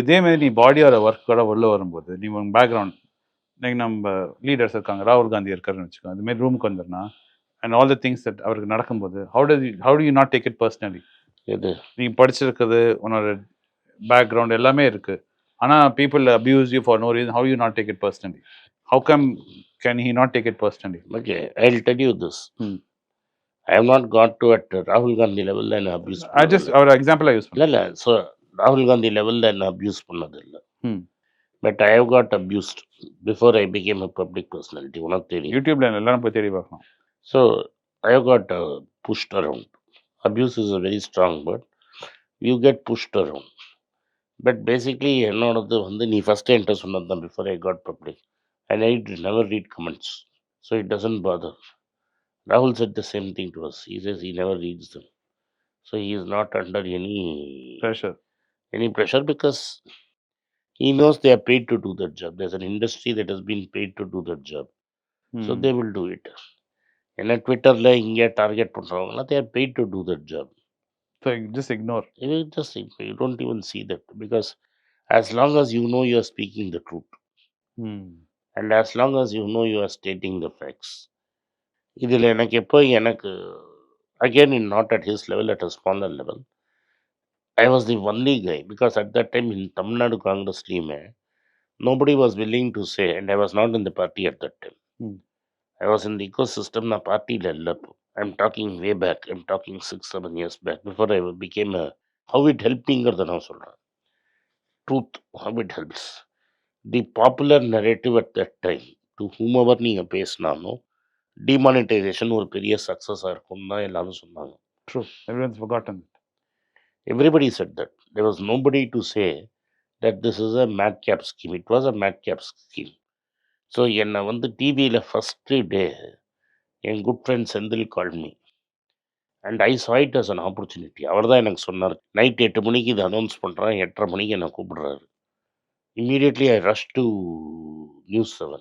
இதே மாதிரி நீ பாடியோட ஒர்க்கோட உள்ள வரும்போது நீ உன் பேக்ரவுண்ட் லைக் நம்ம லீடர்ஸ் இருக்காங்க, ராகுல் காந்தி இருக்காருன்னு வச்சுக்கோ, அது மாதிரி ரூமுக்கு வந்துருனா and all the things that அவருக்கு நடக்கும்போது how do you not take it personally? எது நீ படிச்சிருக்கிறது உன்னோட பேக்ரவுண்ட் எல்லாமே இருக்கு, ஆனா people abuse you for no reason, how you not take it personally? How come can he not take it personally? Okay, I will tell you this. I have not got to at ராகுல் காந்தி லெவலில் என்ன abuse I just அவர் எக்ஸாம்பிளா use இல்லை இல்லை. So ராகுல் காந்தி லெவலில் என்ன abuse பண்ணது இல்லை. But I have got abused before I became a public personality. உனக்கு தெரியும், யூடியூப்ல எல்லாரும் போய் தேடி பார்க்கலாம். So I have got pushed around. Abuse is a very strong word. You get pushed around. But basically என்னோடது வந்து நீ ஃபஸ்ட்டு என்கிட்ட சொன்னது தான், before I got public and I never read comments, so it doesn't bother. Rahul said the same thing to us. He says he never reads them. So he is not under any pressure because he knows they are paid to do that job. There's an industry that has been paid to do that job. So they will do it. And at Twitter, இங்கே target பண்ணுறவங்களாம் they are paid to do that job. So just ignore. You don't even see that because as long as you know you are speaking the truth and as long as you know you are stating the facts, இதில் எனக்கு again not at his level, at a smaller level, I was the only guy because at that time in Tamil Nadu Congress team nobody was willing to say, and I was not in the party at that time. I was in the ecosystem, na party la illa. I'm talking way back. I'm talking 6-7 years back before I became a how it helped me ங்கிறத நான் சொல்றேன். Truth, how it helps. The popular narrative at that time to whomever நீங்க பேசினாலும் demonetisation ஒரு பெரிய சக்ஸஸாக இருக்கும்னு தான் எல்லாரும் சொன்னாங்க. True. Everyone's forgotten it. Everybody said that. There was nobody to say that this is a madcap scheme. It was a madcap scheme. So என்னை வந்து டிவியில் first day N good friend Senthil call me and I saw it as an opportunity. அவர் தான் எனக்கு சொன்னார், night 8 மணிக்கு இதை announce பண்ணுறேன், 8:30 மணிக்கு என்னை கூப்பிடுறாரு. Immediately I rush to news 7.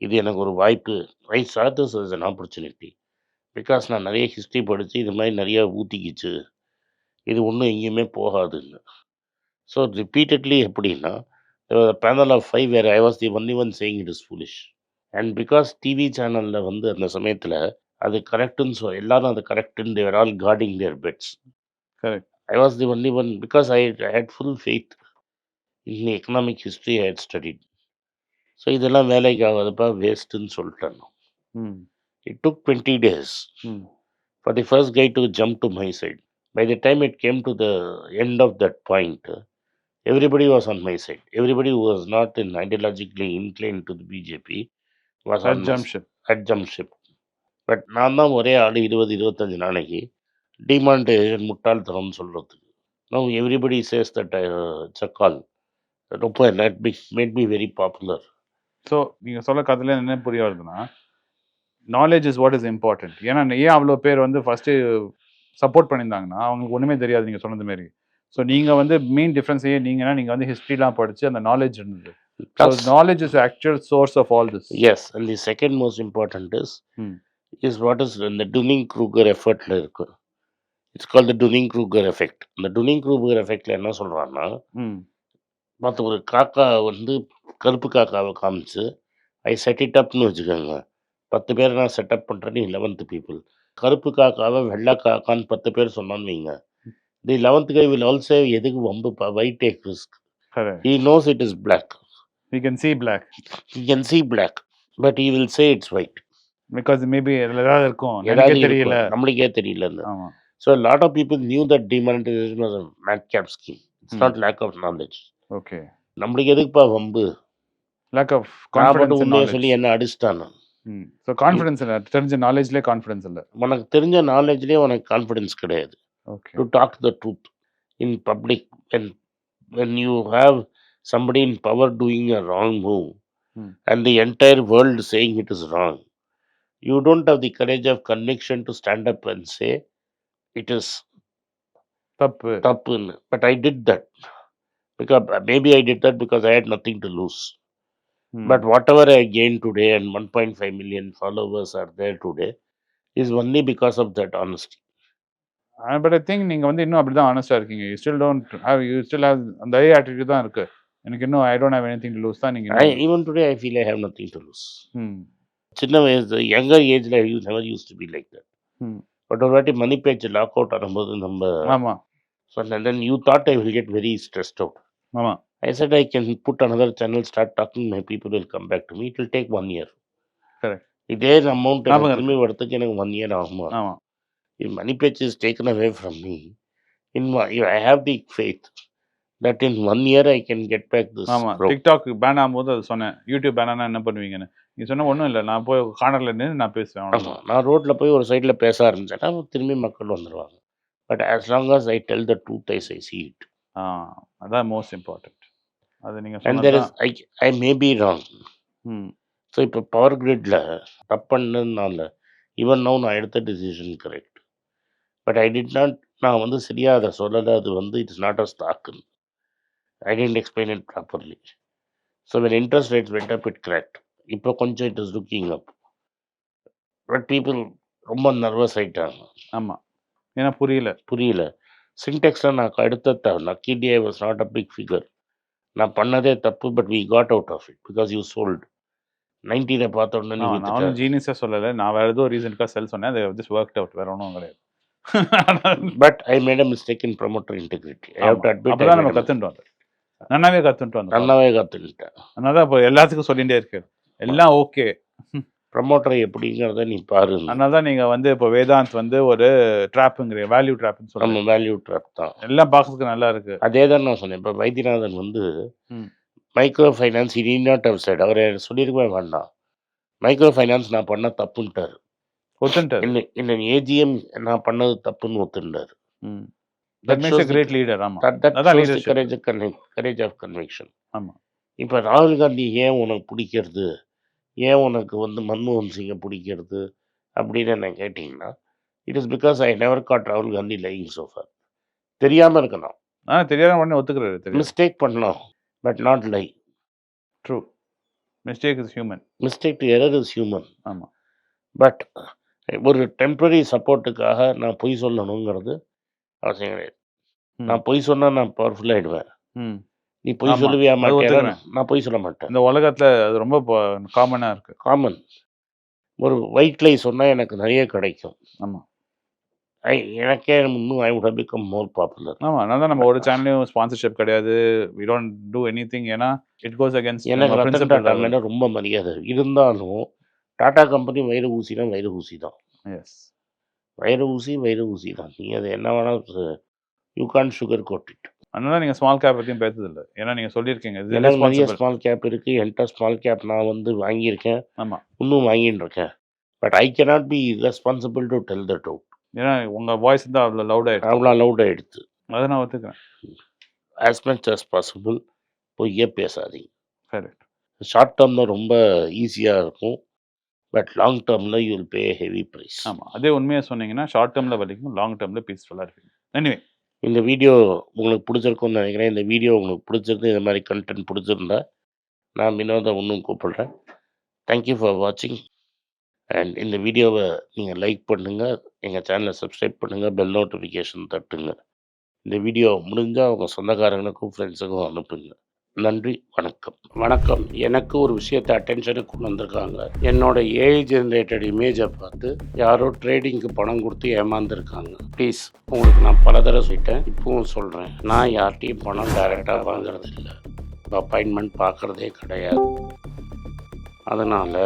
இது எனக்கு ஒரு வாய்ப்பு. ஐ saw this as an opportunity because நான் நிறைய ஹிஸ்ட்ரி படித்து இது மாதிரி நிறையா ஊற்றிக்கிச்சு, இது ஒன்றும் எங்கேயுமே போகாதுன்னு. ஸோ ரிப்பீட்டட்லி எப்படின்னா panel of 5 where I was the only one saying it is foolish. And because TV சேனலில் வந்து அந்த சமயத்தில் அது கரெக்டுன்னு எல்லாரும் அது கரெக்டுன்னு they're all guarding their bets. Correct. I was the only one because I had full faith in the economic history I had studied. So இதெல்லாம் வேலைக்கு ஆகாதுப்பா, வேஸ்ட்டுன்னு சொல்லிட்டேன். It took 20 days for the first guy to jump to my side. By the time it came to the end of that point, everybody was on my side. Everybody who was not ideologically inclined to the BJP was At jump ship. But நான் தான் ஒரே ஆள் 20-25 நாளைக்கு demonetisation முட்டாள்தனம்னு சொல்கிறதுக்கு. Now everybody says that it's a call. ரொம்ப made me very popular. So நீங்கள் சொல்ல கதையில் என்ன புரிய வருதுன்னா, knowledge is what is important. ஏன்னா ஏன் அவ்வளோ பேர் வந்து ஃபஸ்ட்டு சப்போர்ட் பண்ணியிருந்தாங்கன்னா அவங்களுக்கு ஒன்றுமே தெரியாது நீங்கள் சொன்னது மாரி. ஸோ நீங்கள் வந்து மெயின் டிஃப்ரென்ஸையே நீங்கள் வந்து ஹிஸ்ட்ரிலாம் படித்து அந்த நாலேஜ் இருந்தது. Knowledge is actual source of all this. Yes, and the second most important is what is இந்த Dunning-Kruger எஃபெக்டில் இருக்கு. It's call the Dunning-Kruger effect. இந்த Dunning-Kruger எஃபெக்டில் என்ன சொல்கிறான்னா, மற்ற ஒரு காக்கா வந்து கருப்பு காக்காவை காமிச்சு ஐ செட் இட் அப்னு வச்சுக்கோங்க. 10 பேர் நான் செட்டப் பண்ணுறேன்னு 11th பீப்புள். கருப்பு காக்காவை வெள்ளை காக்கான்னு 10 பேர் சொன்னான்னு வைங்க. தி 11th guy will also எதுக்கு வம்புப்பா, why take risk. He knows it is black. He can see black. He can see black, but he will say it's white. Because maybe ஏதாவது இருக்கும், நம்மளுக்கே தெரியல. So a lot of people knew that demonetization was a madcap scheme. It's not lack of knowledge. Okay. நம்மளுக்கு எதுக்குப்பா வம்பு, lack of confidence உண்மையை சொல்லி என்ன அடிச்சிட்டான். ஸோ கான்ஃபிடன்ஸ் இல்லை, தெரிஞ்ச நாலேஜ்லேயே கான்ஃபிடன்ஸ் இல்லை. உனக்கு தெரிஞ்ச நாலேஜ்லேயே உனக்கு கான்ஃபிடன்ஸ் கிடையாது. Okay. To talk the truth in public, when you have somebody in power doing a wrong move and the entire world saying it is wrong, you don't have the courage of conviction to stand up and say it is தப்பு. But I did that because maybe I did that because I had nothing to lose. But whatever I gained today and 1.5 million followers are there today is only because of that honesty. But I think நீங்கள் வந்து இன்னும் அப்படி தான் ஆனஸ்டாக இருக்கீங்க. You still have அந்த அதே attitude தான் இருக்குது. எனக்கு இன்னும் I don't have anything to lose தான் நீங்கள். Even today I feel I have nothing to lose. ம் சின்ன வயசு யங்கர் ஏஜில் never use to be like that. ம் பட் ஒரு வாட்டி மணி பேச்சு லாக் அவுட் ஆகும்போது நம்ம ஆமாம் சொன்னேன், then you thought I will get very stressed out. ஆமாம் I said I can put another channel, start talking, my people will come back to me. It will take 1 year. Correct. இதே amount ஞாபகம் இருக்கு. திரும்பி வரதுக்கு எனக்கு 1 year ஆகுமா? ஆமாம் If money pitch is taken away from me, I have the faith that in 1 year I can get back this ஆமாம் crowd. TikTok pan ஆகும்போது அது சொன்னேன். யூடியூப் பேன் ஆனால் என்ன பண்ணுவீங்கன்னு. நீ சொன்ன ஒன்றும் இல்லை, நான் போய் கார்னரில் நின்று நான் பேசுவேன். ஆமா. அவ்வளவுதான். நான் ரோட்ல போய் ஒரு சைடுல பேச ஆரம்பிச்சேன்னா திரும்பி மக்கள் வந்துருவாங்க. But as long as I tell the truth, I see it. அதான் மோஸ்ட் இம்பார்ட்டன்ட். அது நீங்கள் And there சொன்னது is I may be wrong. Hmm so இப்போ பவர் கிரிட்ல தப்புன்னதுனால ஈவன் நோ நான் எடுத்த decision correct. But I did not, நான் வந்து சரியாக அதை சொல்லலை. அது வந்து இட்ஸ் நாட் அ ஸ்டாக்குன்னு I didn't explain it properly. So when interest rates went up it correct. இப்போ கொஞ்சம் it is looking up. But people ரொம்ப நர்வஸ் ஆகிட்டாங்க. ஆமாம் ஏன்னா புரியல. சின்டெக்ஸில் நான் எடுத்த lucky day was not a big figure. நான் பண்ணதே தப்பு. But we got out of it because you sold 90 பார்த்த உடனே நீ நான் ஒன்றும் ஜீனியஸாக சொல்லலை. நான் வேறு ஏதோ ரீசனுக்காக செல் சொன்னேன். அது ஜஸ்ட் ஒர்க் அவுட், வேறு ஒன்றும் கிடையாது. But I made a mistake in promoter integrity. I have to admit. அப்போ தான் நம்ம கற்றுட்டு வந்தோம். நல்லாவே கற்றுட்டு வந்தோம். நல்லாவே கற்றுக்கிட்டேன். அதனால தான் இப்போ எல்லாத்துக்கும் சொல்லிகிட்டே இருக்கு எல்லாம் ஓகே. ப்ரமோட்டர் எப்படிங்கிறத நீ பாரு. அதனால தான் நீங்கள் வந்து இப்போ வேதாந்த் வந்து ஒரு ட்ராப்புங்கிற வேல்யூ ட்ராப்னு சொல்லுவாங்க. நம்ம வேல்யூ ட்ராப் தான். எல்லாம் பார்க்கறதுக்கு நல்லா இருக்கு. அதே தான் நான் சொன்னேன். இப்போ வைத்தியநாதன் வந்து ம் micro finance he did not have said. அவர் சொல்லியிருக்கவே வேண்டாம். மைக்ரோ ஃபைனான்ஸ் நான் பண்ண தப்புன்ட்டார். ஒத்துன்ட்டார். இந்த ஏஜிஎம் நான் பண்ணது தப்புன்னு ஒத்துண்டார். ம் that makes a great leader. ஆமாம் அதான் leadership. Courage of conviction. ஆமாம் இப்போ ராகுல் காந்தி ஏன் உனக்கு பிடிக்கிறது, ஏன் உனக்கு வந்து மன்மோகன் சிங்கை பிடிக்கிறது அப்படின்னு என்ன கேட்டிங்கன்னா, it is because I never got ராகுல் காந்தி லைங் சோஃபார். தெரியாமல் இருக்கலாம், தெரியாத உடனே ஒத்துக்கிறாரு. தெரியும். மிஸ்டேக் பண்ணலாம், but not lie. True. Mistake is human. Mistake to error is human. ஆமாம் பட் ஒரு டெம்பரரி சப்போர்ட்டுக்காக நான் பொய் சொல்லணுங்கிறது அவசியம் கிடையாது. நான் பொய் சொன்னால் நான் பவர்ஃபுல் ஆகிடுவேன். ம் நீ பொய் ஆமா. சொல்லுவியா அது மாட்டேன்? ஒத்துக்கிறேன். நான் பொய் சொல்ல மாட்டேன். இந்த உலகத்தில் அது ரொம்ப காமனாக இருக்கு. காமன். ஒரு ஒயிட் லை சொன்னால் எனக்கு நிறைய கிடைக்கும். ஆமாம் எனக்கே இன்னும் I would have become more popular. ஆமாம் அதனால தான் நம்ம ஒரு சேனலையும் ஸ்பான்சர்ஷிப் கிடையாது. We don't do anything. ஏன்னா இட் கோஸ் அகேன்ஸ்ட் எனக்கு ரத்தன் டாட்டா பிரின்சிபல். மேலே ரொம்ப மரியாதை இருந்தாலும் டாடா கம்பெனி வைர ஊசினா வைர ஊசி தான். எஸ் வைர ஊசி தான். நீ அதை என்ன வேணால் you can sugar coat it. அதனால நீங்கள் ஸ்மால் கேப் பற்றியும் பேசுறது இல்லை. ஏன்னா நீங்கள் சொல்லியிருக்கீங்க இது எனக்கு நிறைய responsible. ஸ்மால் கேப் இருக்குது. என்கிட்ட ஸ்மால் கேப் நான் வந்து வாங்கியிருக்கேன், ஆமாம் இன்னும் வாங்கிட்டு இருக்கேன். But I cannot be responsible to tell the truth. ஏன்னா உங்கள் வாய்ஸ் தான் அவ்வளோ லவுடாகிடுச்சு. அவ்வளோ லவுடாக எடுத்து அதை நான் ஒத்துக்கிறேன். as much as possible பொய்யே பேசாதீங்க. கரெக்ட். ஷார்ட் டேர்மில் ரொம்ப ஈஸியாக இருக்கும், பட் லாங் டேர்மில் you will pay heavy price. ஆமாம் அதே உண்மையாக சொன்னீங்கன்னா ஷார்ட் டேர்மில் வலிக்கும், லாங் டேர்மில் பீஸ்ஃபுல்லாக இருப்பீங்க. எனிவே இந்த வீடியோ உங்களுக்கு பிடிச்சிருக்கும்னு நினைக்கிறேன். இந்த வீடியோ உங்களுக்கு பிடிச்சிருந்து இந்த மாதிரி கண்டென்ட் பிடிச்சிருந்தா நான் வினோதை இன்னும் கூப்பிடுறேன். தேங்க்யூ ஃபார் வாட்சிங். அண்ட் இந்த வீடியோவை நீங்கள் லைக் பண்ணுங்கள், எங்கள் சேனலை சப்ஸ்கிரைப் பண்ணுங்கள், பெல் நோட்டிஃபிகேஷன் தட்டுங்க. இந்த வீடியோ முடிஞ்சால் உங்கள் சொந்தக்காரங்களுக்கும் ஃப்ரெண்ட்ஸுக்கும் அனுப்புங்க. நன்றி, வணக்கம். எனக்கு ஒரு விஷயத்தை அட்டென்ஷனுக்கு கொண்டு வந்திருக்காங்க. என்னோட ஏஐ ஜென்ரேட்டட் இமேஜை பார்த்து யாரோ ட்ரேடிங்க்கு பணம் கொடுத்து ஏமாந்துருக்காங்க. ப்ளீஸ், உங்களுக்கு நான் பல தடவை சொல்லிட்டேன், இப்பவும் சொல்கிறேன், நான் யார்கிட்டையும் பணம் டைரெக்டாக வாங்குறது இல்லை, அப்பாயின்மெண்ட் பார்க்குறதே கிடையாது. அதனால்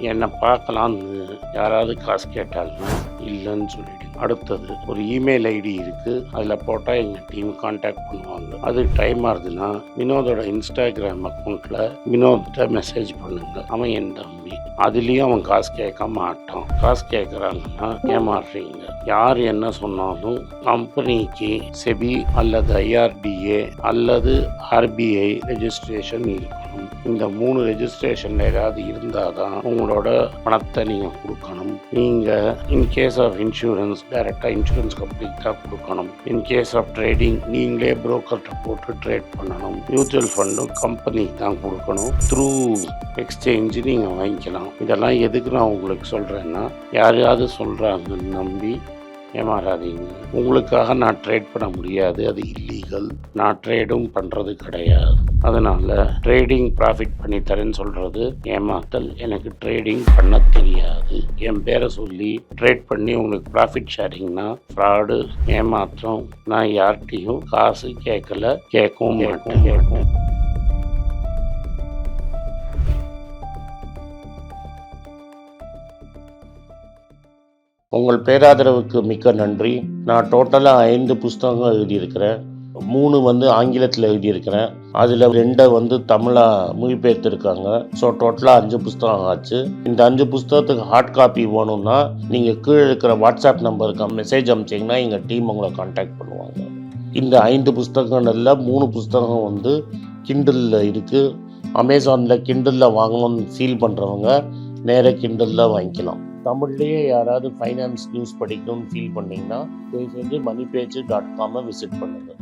என்னை பார்க்கலான்னு யாராவது காசு கேட்டாங்கன்னா இல்லைன்னு சொல்லிவிடுங்க. அடுத்தது ஒரு இமெயில் ஐடி இருக்குது, அதில் போட்டால் எங்கள் டீம் கான்டாக்ட் பண்ணுவாங்க. அது டைம் ஆகுதுன்னா வினோதோட இன்ஸ்டாகிராம் அக்கௌண்ட்டில் வினோத்தை மெசேஜ் பண்ணுங்கள். அவன் என் தம்பி, அதுலேயும் அவன் காசு கேட்க மாட்டான். காசு கேட்குறாங்கன்னா ஏமாறுறீங்க. யார் என்ன சொன்னாலும் கம்பெனிக்கு செபி அல்லது ஐஆர்டிஏ அல்லது ஆர்பிஐ ரெஜிஸ்ட்ரேஷன் இருக்கணும். இந்த 3 ரெஜிஸ்ட்ரேஷனில் ஏதாவது இருந்தால் தான் உங்களோட பணத்தை நீங்கள் கொடுக்கணும். நீங்கள் இன்கேஸ் ஆஃப் இன்சூரன்ஸ் டைரெக்டாக இன்சூரன்ஸ் கம்பெனிக்கு தான் கொடுக்கணும். இன்கேஸ் ஆஃப் ட்ரேடிங் நீங்களே புரோக்கர்கிட்ட போட்டு ட்ரேட் பண்ணணும். மியூச்சுவல் ஃபண்டும் கம்பெனிக்கு தான் கொடுக்கணும். த்ரூ எக்ஸ்சேஞ்சு நீங்கள் வாங்கிக்கலாம். இதெல்லாம் எதுக்கு நான் உங்களுக்கு சொல்கிறேன்னா, யாரையாவது சொல்கிறாங்கன்னு நம்பி ஏமாறாதீங்க. உங்களுக்காக நான் ட்ரேட் பண்ண முடியாது, அது இல்லீகல். நான் ட்ரேடும் பண்ணுறது கிடையாது. அதனால் ட்ரேடிங் ப்ராஃபிட் பண்ணி தரேன்னு சொல்கிறது ஏமாத்தல். எனக்கு ட்ரேடிங் பண்ண தெரியாது. என் பேரை சொல்லி ட்ரேட் பண்ணி உங்களுக்கு ப்ராஃபிட் ஷேரிங்னா ஃப்ராடு, ஏமாற்றம். நான் யார்கிட்டையும் காசு கேட்கல, கேட்கவும் மாட்டேன். உங்கள் பேராதரவுக்கு மிக்க நன்றி. நான் டோட்டலாக 5 புஸ்தகங்கள் எழுதியிருக்கிறேன். 3 வந்து ஆங்கிலத்தில் எழுதியிருக்கிறேன். அதில் 2 வந்து தமிழாக மொழிபெயர்த்துருக்காங்க. ஸோ டோட்டலாக 5 புஸ்தகம் ஆச்சு. இந்த 5 புஸ்தகத்துக்கு ஹார்ட் காப்பி வேணும்னா நீங்கள் கீழே இருக்கிற வாட்ஸ்அப் நம்பருக்கு மெசேஜ் அனுப்பிச்சிங்கன்னா எங்கள் டீம் உங்களை கான்டாக்ட் பண்ணுவாங்க. இந்த 5 புஸ்தகங்களில் 3 புஸ்தகம் வந்து கிண்டலில் இருக்குது. அமேசானில் கிண்டலில் வாங்கணும்னு ஃபீல் பண்ணுறவங்க நேராக கிண்டலில் வாங்கிக்கலாம். தமிழ்லேயே யாராவது ஃபைனான்ஸ் நியூஸ் படிக்கணும்னு ஃபீல் பண்ணிங்கன்னா தயவுசெஞ்சு moneypage.com விசிட் பண்ணுங்கள்.